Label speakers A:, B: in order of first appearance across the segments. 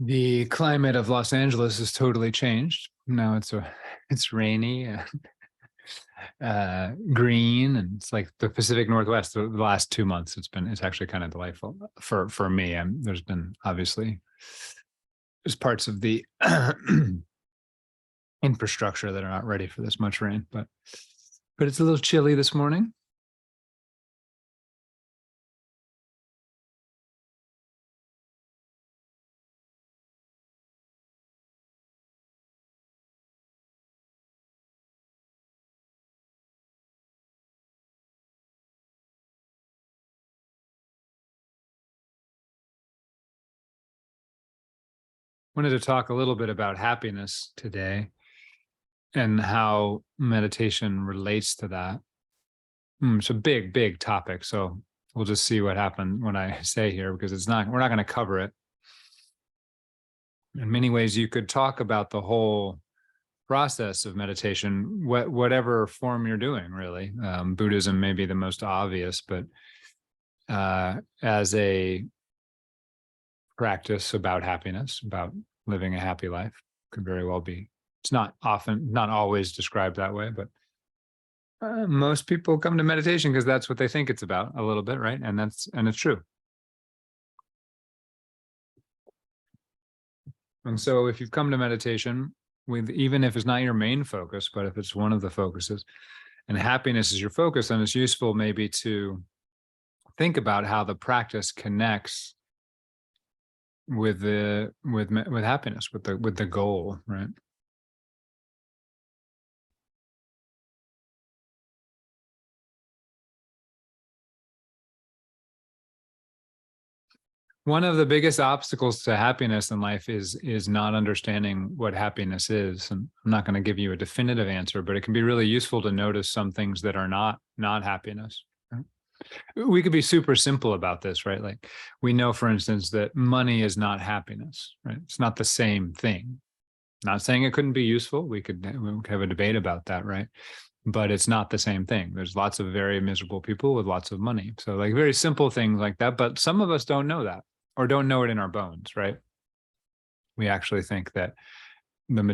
A: The climate of Los Angeles has totally changed. Now it's rainy, green, and it's like the Pacific Northwest. The last 2 months, it's actually kind of delightful for me. And there's been obviously there's parts of the infrastructure that are not ready for this much rain, but it's a little chilly this morning. Wanted to talk a little bit about happiness today and how meditation relates to that. It's a big, big topic. So we'll just see what happens when I say here, because we're not going to cover it. In many ways, you could talk about the whole process of meditation, whatever form you're doing, really. Buddhism may be the most obvious, but as a practice about happiness, about living a happy life, could very well be. It's not always described that way, but most people come to meditation because that's what they think it's about a little bit, right? And it's true. And so if you've come to meditation with, even if it's not your main focus, but if it's one of the focuses and happiness is your focus, then it's useful maybe to think about how the practice connects with happiness, with the goal, right? One of the biggest obstacles to happiness in life is not understanding what happiness is. And I'm not going to give you a definitive answer, but it can be really useful to notice some things that are not happiness. Right? We could be super simple about this, right? Like we know, for instance, that money is not happiness, right? It's not the same thing. Not saying it couldn't be useful. We could have a debate about that, right? But it's not the same thing. There's lots of very miserable people with lots of money. So like very simple things like that, but some of us don't know that or don't know it in our bones, right? We actually think that the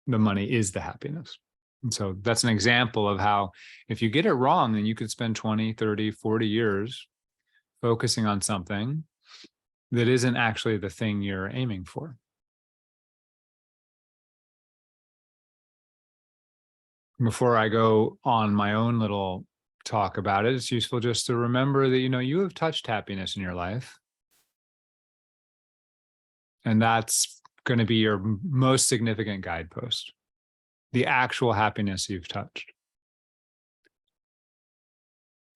A: money is the happiness. And so that's an example of how if you get it wrong, then you could spend 20, 30, 40 years focusing on something that isn't actually the thing you're aiming for. Before I go on my own little talk about it, it's useful just to remember that, you have touched happiness in your life. And that's going to be your most significant guidepost, the actual happiness you've touched.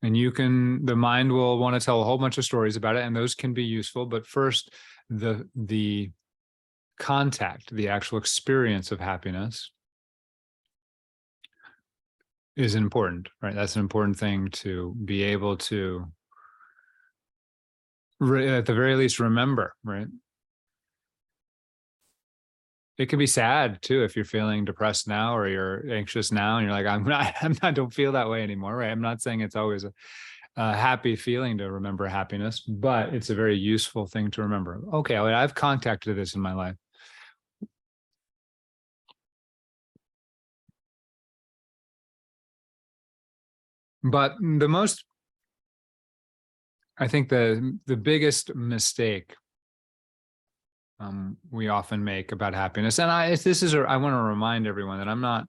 A: And the mind will want to tell a whole bunch of stories about it, and those can be useful. But first, the contact, the actual experience of happiness is important, right? That's an important thing to be able to, at the very least, remember, right? It can be sad too if you're feeling depressed now or you're anxious now and you're like, I don't feel that way anymore, right? I'm not saying it's always a happy feeling to remember happiness, but it's a very useful thing to remember. Okay, I've contacted this in my life. But I think the biggest mistake we often make about happiness, and I want to remind everyone that I'm not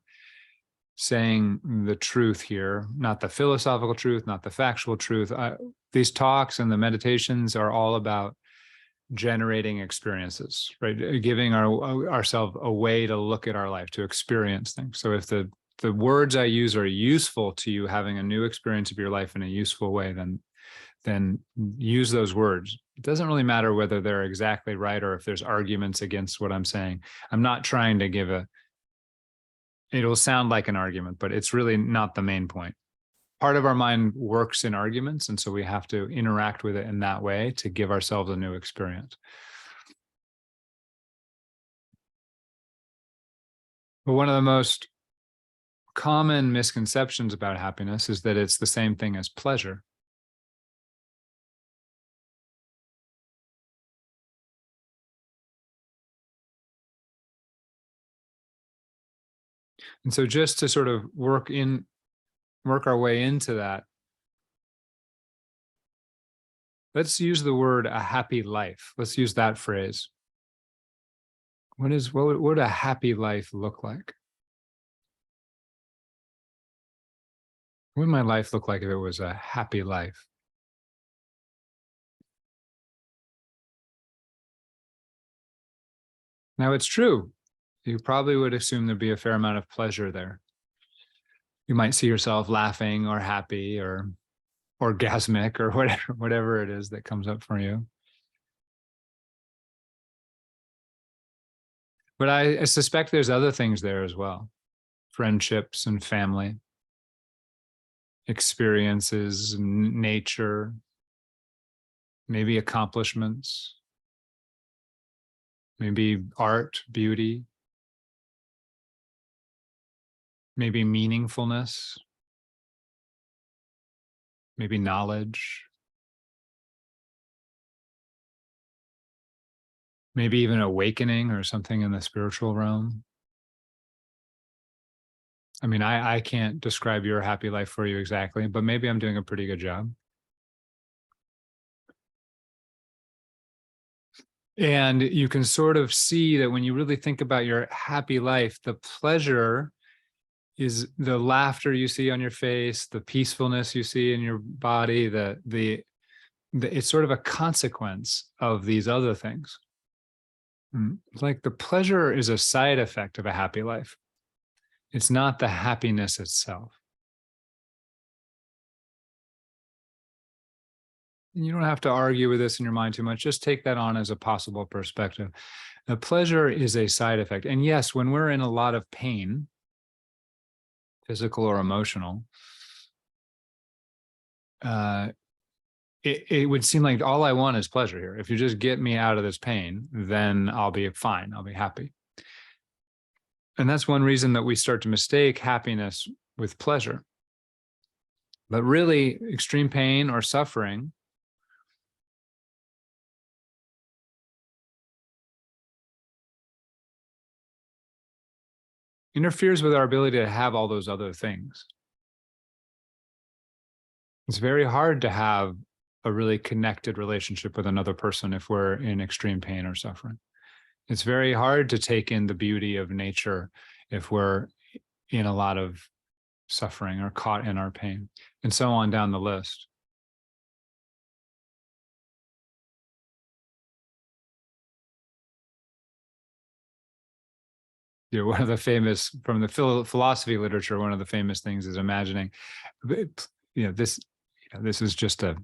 A: saying the truth here, not the philosophical truth, not the factual truth. These talks and the meditations are all about generating experiences, right? Giving ourselves a way to look at our life, to experience things. So if the words I use are useful to you, having a new experience of your life in a useful way, then use those words. It doesn't really matter whether they're exactly right or if there's arguments against what I'm saying. I'm not trying to it'll sound like an argument, but it's really not the main point. Part of our mind works in arguments, and so we have to interact with it in that way to give ourselves a new experience. But one of the most common misconceptions about happiness is that it's the same thing as pleasure. And so just to sort of work our way into that, let's use the word a happy life. Let's use that phrase. What would a happy life look like? What would my life look like if it was a happy life? Now, it's true. You probably would assume there'd be a fair amount of pleasure there. You might see yourself laughing or happy or orgasmic or whatever it is that comes up for you. But I suspect there's other things there as well. Friendships and family, experiences, nature, maybe accomplishments, maybe art, beauty, maybe meaningfulness, maybe knowledge, maybe even awakening or something in the spiritual realm. I mean, I can't describe your happy life for you exactly, but maybe I'm doing a pretty good job. And you can sort of see that when you really think about your happy life, the pleasure is the laughter you see on your face, the peacefulness you see in your body, it's sort of a consequence of these other things. Like the pleasure is a side effect of a happy life. It's not the happiness itself. And you don't have to argue with this in your mind too much. Just take that on as a possible perspective. The pleasure is a side effect. And yes, when we're in a lot of pain, physical or emotional, it would seem like all I want is pleasure here. If you just get me out of this pain, then I'll be fine. I'll be happy. And that's one reason that we start to mistake happiness with pleasure. But really, extreme pain or suffering interferes with our ability to have all those other things. It's very hard to have a really connected relationship with another person if we're in extreme pain or suffering. It's very hard to take in the beauty of nature if we're in a lot of suffering or caught in our pain, and so on down the list. You know, one of the famous from the philosophy literature, one of the famous things is imagining, this is just a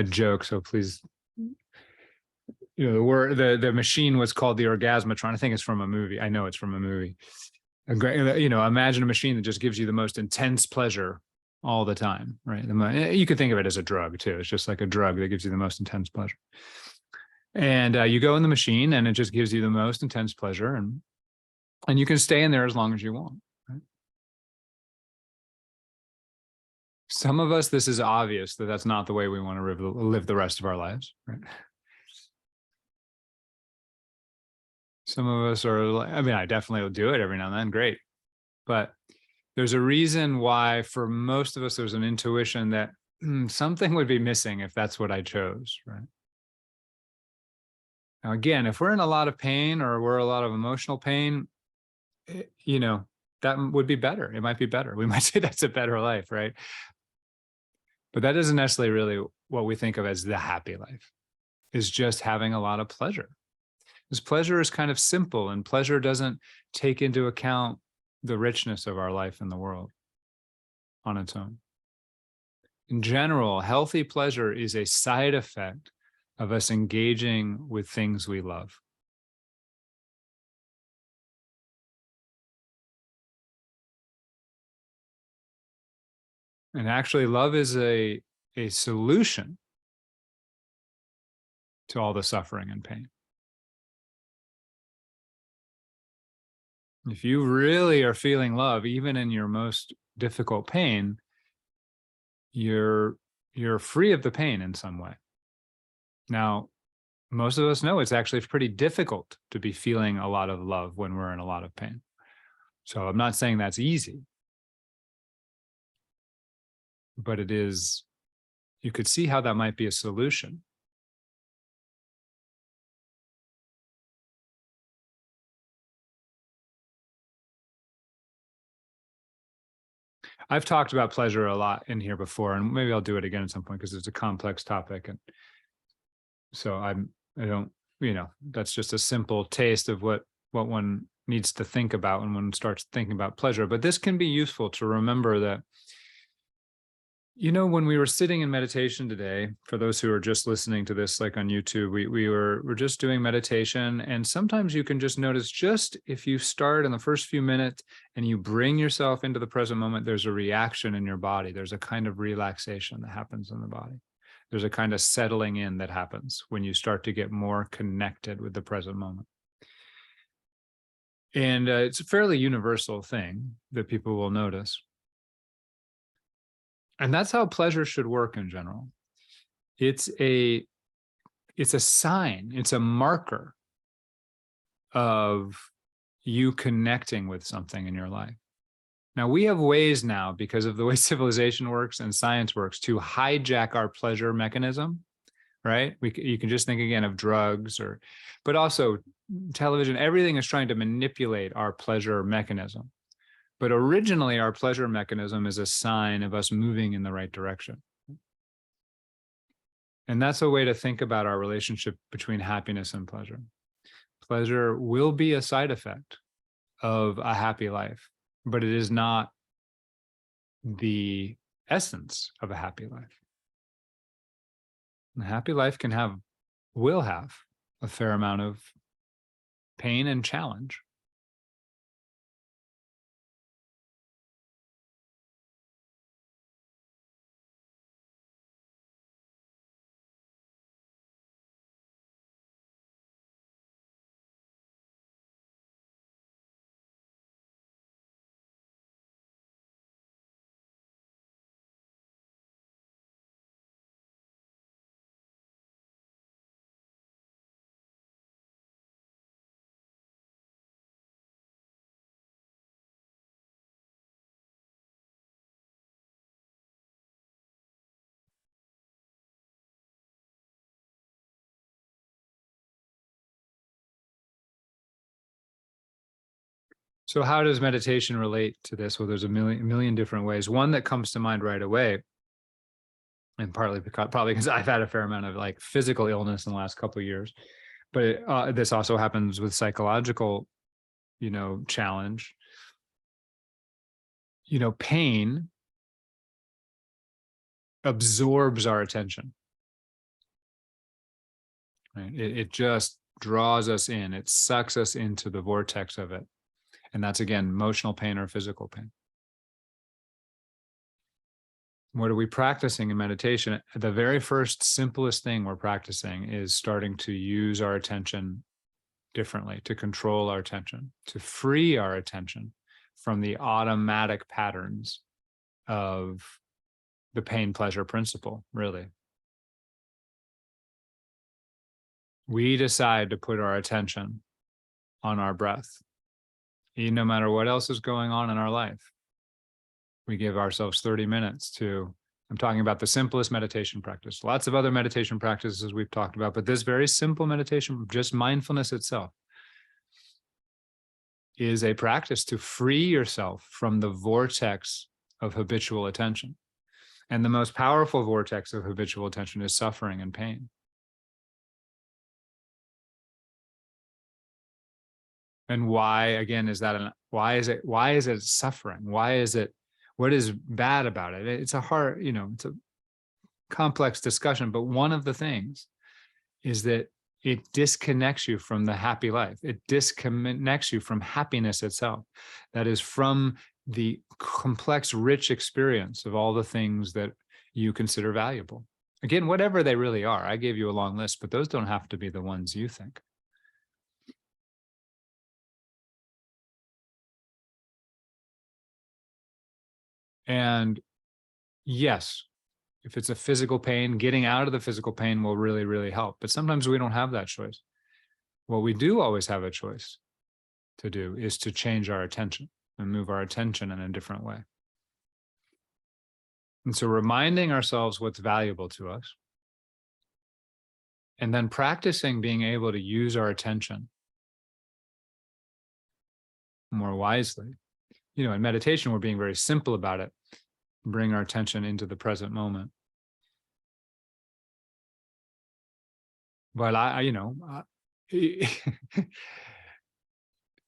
A: joke. So please, the word, the machine was called the orgasmatron. I think it's from a movie. I know it's from a movie. Imagine a machine that just gives you the most intense pleasure all the time, right? You could think of it as a drug too. It's just like a drug that gives you the most intense pleasure. And you go in the machine and it just gives you the most intense pleasure, and you can stay in there as long as you want. Right? Some of us, this is obvious that that's not the way we want to live the rest of our lives. Right? Some of us are like, I mean, I definitely will do it every now and then. Great. But there's a reason why for most of us, there's an intuition that something would be missing if that's what I chose. Right. Now, again, if we're in a lot of pain or we're a lot of emotional pain, that would be better. It might be better. We might say that's a better life, right? But that isn't necessarily really what we think of as the happy life, is just having a lot of pleasure. Because pleasure is kind of simple, and pleasure doesn't take into account the richness of our life in the world on its own. In general, healthy pleasure is a side effect of us engaging with things we love. And actually, love is a solution to all the suffering and pain. If you really are feeling love, even in your most difficult pain, you're free of the pain in some way. Now, most of us know it's actually pretty difficult to be feeling a lot of love when we're in a lot of pain. So I'm not saying that's easy, but it is, you could see how that might be a solution. I've talked about pleasure a lot in here before, and maybe I'll do it again at some point because it's a complex topic. And so I don't, that's just a simple taste of what one needs to think about when one starts thinking about pleasure. But this can be useful to remember that, when we were sitting in meditation today, for those who are just listening to this, like on YouTube, we're just doing meditation. And sometimes you can just notice, just if you start in the first few minutes and you bring yourself into the present moment, there's a reaction in your body. There's a kind of relaxation that happens in the body. There's a kind of settling in that happens when you start to get more connected with the present moment. And it's a fairly universal thing that people will notice. And that's how pleasure should work in general. It's a sign, it's a marker of you connecting with something in your life. Now, we have ways now, because of the way civilization works and science works, to hijack our pleasure mechanism, right? You can just think again of drugs, but also television. Everything is trying to manipulate our pleasure mechanism. But originally, our pleasure mechanism is a sign of us moving in the right direction. And that's a way to think about our relationship between happiness and pleasure. Pleasure will be a side effect of a happy life, but it is not the essence of a happy life. A happy life will have a fair amount of pain and challenge. So how does meditation relate to this? Well, there's a million different ways. One that comes to mind right away, and probably because I've had a fair amount of like physical illness in the last couple of years, but this also happens with psychological, challenge. Pain absorbs our attention. Right? It just draws us in. It sucks us into the vortex of it. And that's, again, emotional pain or physical pain. What are we practicing in meditation? The very first simplest thing we're practicing is starting to use our attention differently, to control our attention, to free our attention from the automatic patterns of the pain-pleasure principle, really. We decide to put our attention on our breath, no matter what else is going on in our life. We give ourselves 30 minutes to, I'm talking about the simplest meditation practice. Lots of other meditation practices we've talked about, but this very simple meditation, just mindfulness itself, is a practice to free yourself from the vortex of habitual attention. And the most powerful vortex of habitual attention is suffering and pain. And why, again, is that? Why is it suffering? What is bad about it? It's a hard, it's a complex discussion, but one of the things is that it disconnects you from the happy life. It disconnects you from happiness itself. That is, from the complex, rich experience of all the things that you consider valuable. Again, whatever they really are. I gave you a long list, but those don't have to be the ones you think. And yes, if it's a physical pain, getting out of the physical pain will really, really help. But sometimes we don't have that choice. What we do always have a choice to do is to change our attention. and move our attention in a different way. And so reminding ourselves what's valuable to us, and then practicing being able to use our attention more wisely. In meditation, we're being very simple about it. Bring our attention into the present moment. But it's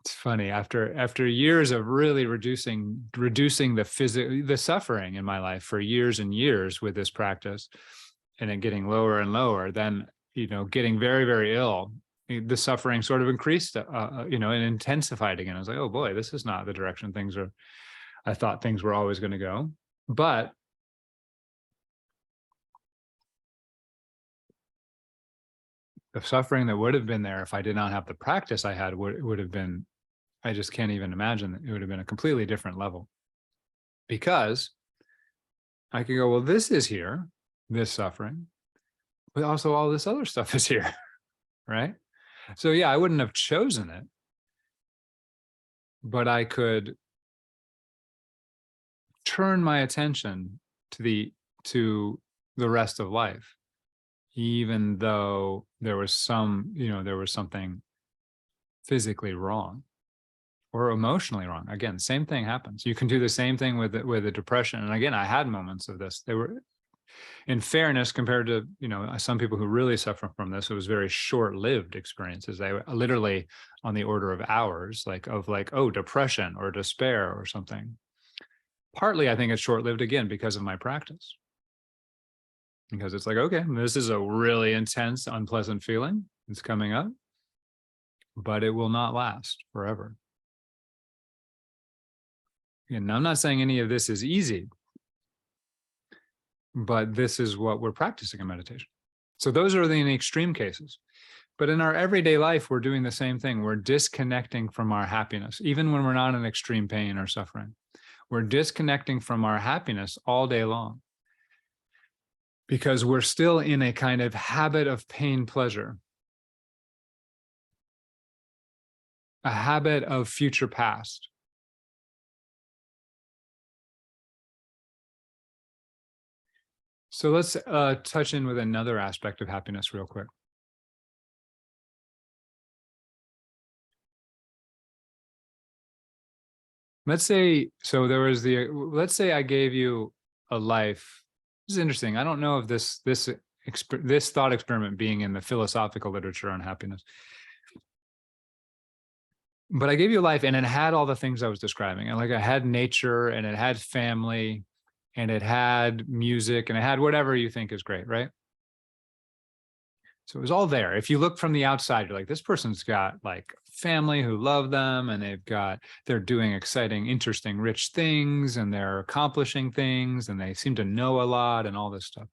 A: funny, after years of really reducing the suffering in my life for years and years with this practice, and it getting lower and lower, then getting very, very ill, the suffering sort of increased, and intensified again. I was like, oh boy, this is not the direction I thought things were always going to go. But the suffering that would have been there if I did not have the practice I had would have been, I just can't even imagine that it would have been a completely different level. Because I could go, well, this is here, this suffering, but also all this other stuff is here, right? So yeah, I wouldn't have chosen it, but I could turn my attention to the rest of life, even though there was something physically wrong or emotionally wrong. Again, same thing happens. You can do the same thing with the depression. And again, I had moments of this. They were, in fairness, compared to some people who really suffer from this, it was very short-lived experiences. They were literally on the order of hours, like depression or despair or something. Partly, I think it's short-lived, again, because of my practice. Because it's like, okay, this is a really intense, unpleasant feeling. It's coming up, but it will not last forever. And I'm not saying any of this is easy, but this is what we're practicing in meditation. So those are the extreme cases. But in our everyday life, we're doing the same thing. We're disconnecting from our happiness, even when we're not in extreme pain or suffering. We're disconnecting from our happiness all day long because we're still in a kind of habit of pain pleasure, a habit of future past. So let's touch in with another aspect of happiness real quick. Let's say I gave you a life. This is interesting. I don't know if this thought experiment being in the philosophical literature on happiness, but I gave you a life and it had all the things I was describing. And I had nature, and it had family, and it had music, and it had whatever you think is great, right? So it was all there. If you look from the outside, you're like, this person's got family who love them, and they're doing exciting, interesting, rich things, and they're accomplishing things, and they seem to know a lot and all this stuff.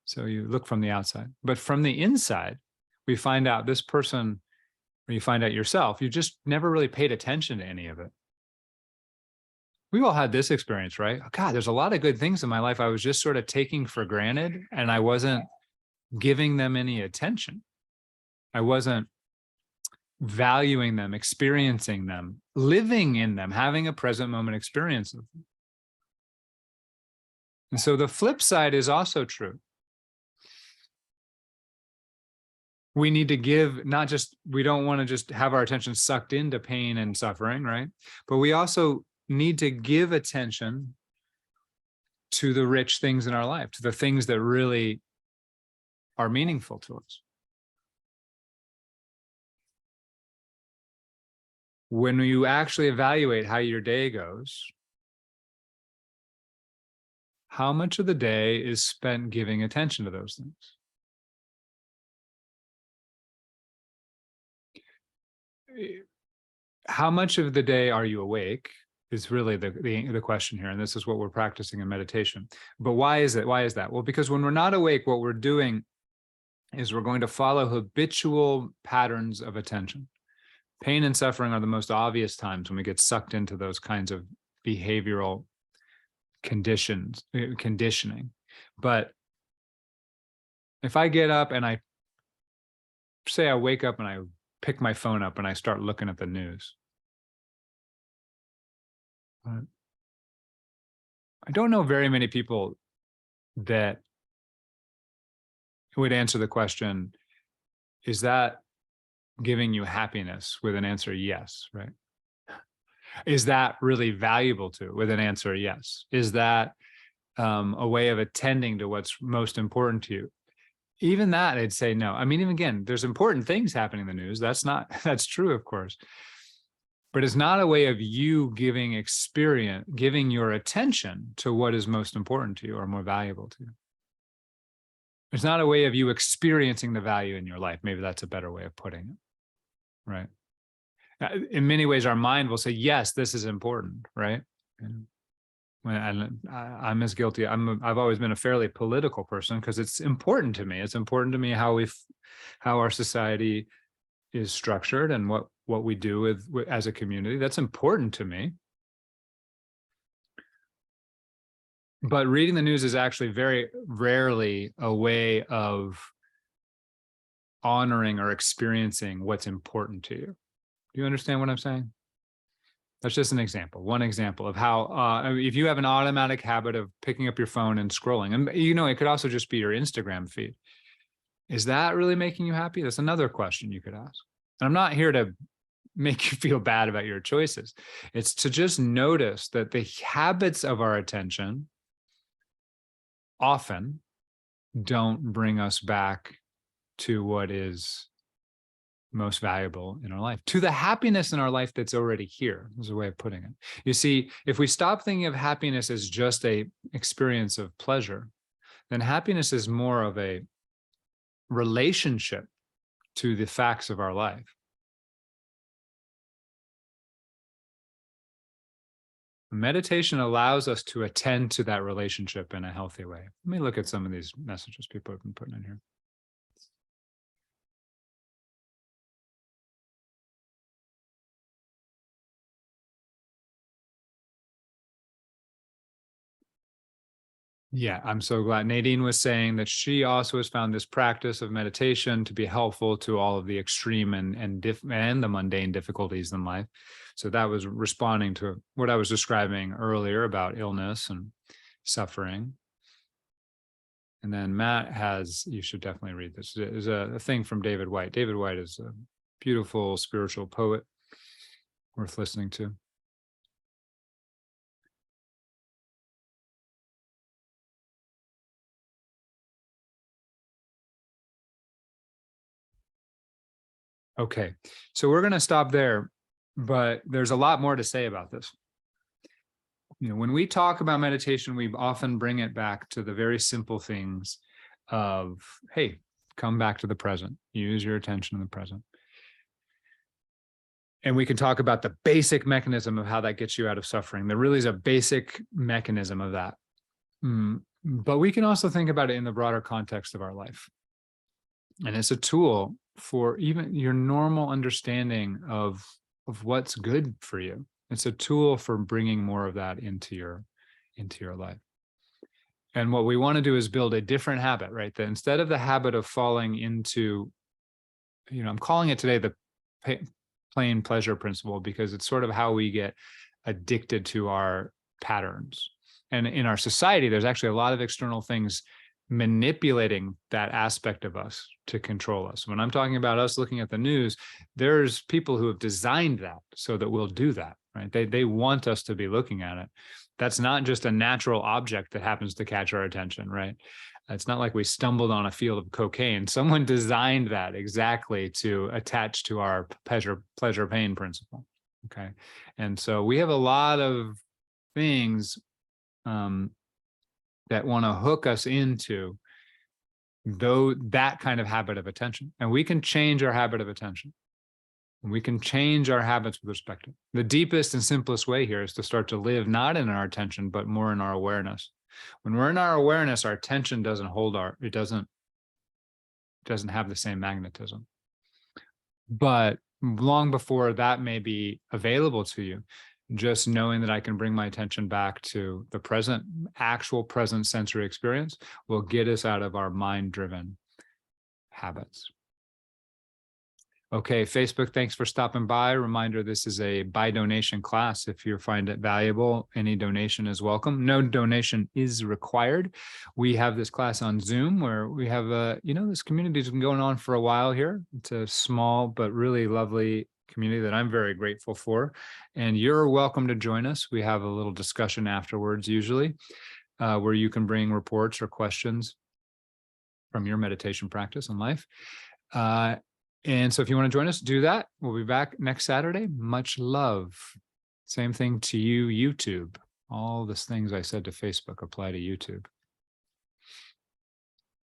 A: So you look from the outside, but from the inside, we find out this person, or you find out yourself, you just never really paid attention to any of it. We've all had this experience, right? Oh, God, there's a lot of good things in my life I was just sort of taking for granted, and I wasn't giving them any attention. I wasn't valuing them, experiencing them, living in them, having a present moment experience of them. And so the flip side is also true. We need to give, we don't want to just have our attention sucked into pain and suffering, right? But we also need to give attention to the rich things in our life, to the things that really are meaningful to us. When you actually evaluate how your day goes, how much of the day is spent giving attention to those things? How much of the day are you awake is really the question here. And this is what we're practicing in meditation. But why is it? Why is that? Well, because when we're not awake, what we're doing is we're going to follow habitual patterns of attention. Pain and suffering are the most obvious times when we get sucked into those kinds of behavioral conditioning. But if I get up and I wake up and I pick my phone up and I start looking at the news, I don't know very many people that would answer the question, is that giving you happiness, with an answer yes, right? Is that really valuable to, with an answer yes? Is that a way of attending to what's most important to you? Even that, I'd say no. I mean, even again, there's important things happening in the news. That's true, of course. But it's not a way of you giving your attention to what is most important to you or more valuable to you. It's not a way of you experiencing the value in your life. Maybe that's a better way of putting it, right? In many ways, our mind will say, yes, this is important, right? And I'm as guilty. I've always been a fairly political person because it's important to me. It's important to me how our society is structured and what we do as a community. That's important to me. But reading the news is actually very rarely a way of honoring or experiencing what's important to you. Do you understand what I'm saying? That's just an example, one example of how, if you have an automatic habit of picking up your phone and scrolling, and it could also just be your Instagram feed. Is that really making you happy? That's another question you could ask. And I'm not here to make you feel bad about your choices. It's to just notice that the habits of our attention often don't bring us back to what is most valuable in our life, to the happiness in our life that's already here, is a way of putting it. You see, if we stop thinking of happiness as just a experience of pleasure, then happiness is more of a relationship to the facts of our life. Meditation allows us to attend to that relationship in a healthy way. Let me look at some of these messages people have been putting in here. Yeah, I'm so glad. Nadine was saying that she also has found this practice of meditation to be helpful to all of the extreme and the mundane difficulties in life. So that was responding to what I was describing earlier about illness and suffering. And then Matt you should definitely read this. There's a thing from David White. David White is a beautiful spiritual poet worth listening to. Okay, so we're going to stop there, but there's a lot more to say about this. When we talk about meditation, we often bring it back to the very simple things of, hey, come back to the present, use your attention in the present. And we can talk about the basic mechanism of how that gets you out of suffering. There really is a basic mechanism of that. But we can also think about it in the broader context of our life. And it's a tool for even your normal understanding of what's good for you. It's a tool for bringing more of that into your life. And what we want to do is build a different habit, right? That instead of the habit of falling into, I'm calling it today the plain pleasure principle, because it's sort of how we get addicted to our patterns. And in our society, there's actually a lot of external things manipulating that aspect of us to control us. When I'm talking about us looking at the news, there's people who have designed that so that we'll do that, right? They want us to be looking at it. That's not just a natural object that happens to catch our attention, right? It's not like we stumbled on a field of cocaine. Someone designed that exactly to attach to our pleasure pain principle. Okay. And so we have a lot of things that want to hook us into that kind of habit of attention. And we can change our habit of attention. We can change our habits with respect to it. The deepest and simplest way here is to start to live not in our attention, but more in our awareness. When we're in our awareness, our attention doesn't have the same magnetism. But long before that may be available to you, just knowing that I can bring my attention back to the present, actual present sensory experience will get us out of our mind-driven habits. Okay, Facebook, thanks for stopping by. Reminder, this is a by donation class. If you find it valuable, any donation is welcome. No donation is required. We have this class on Zoom where we have this community has been going on for a while here. It's a small but really lovely community that I'm very grateful for. And you're welcome to join us. We have a little discussion afterwards, usually, where you can bring reports or questions from your meditation practice and life. And so if you want to join us, do that. We'll be back next Saturday. Much love. Same thing to you, YouTube. All the things I said to Facebook apply to YouTube.